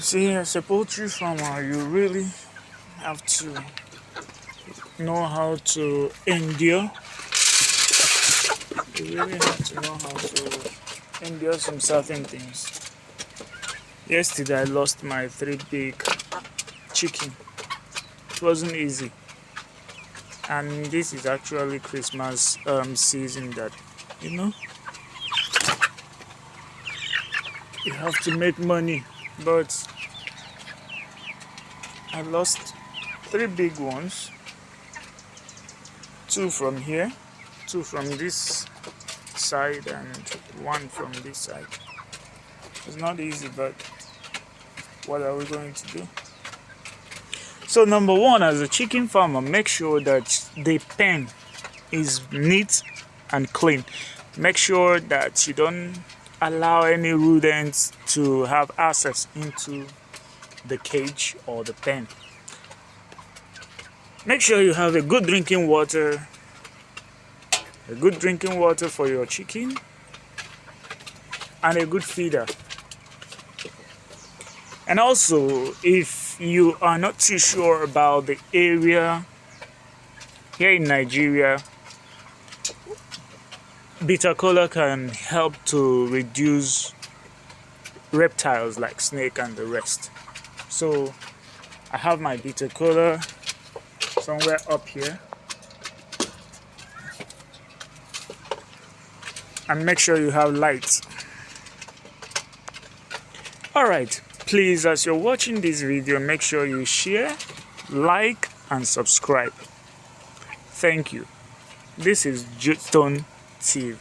See, as a poultry farmer, you really have to know how to endure. You really have to know how to endure some certain things. Yesterday, I lost my 3 big chicken. It wasn't easy, and this is actually Christmas season. That you know you have to make money, but I lost 3 big ones. 2 from here, 2 from this side, and 1 from this side. It's not easy, but what are we going to do? So number one, as a chicken farmer, make sure that the pen is neat and clean. Make sure that you don't allow any rodents to have access into the cage or the pen. Make sure you have a good drinking water for your chicken, and a good feeder. And also, if you are not too sure about the area here in Nigeria, bitter cola can help to reduce reptiles like snake and the rest. So I have my bitter cola somewhere up here, and make sure you have light. All right, please, as you're watching this video, make sure you share, like, and subscribe. Thank you. This is Jutone TV.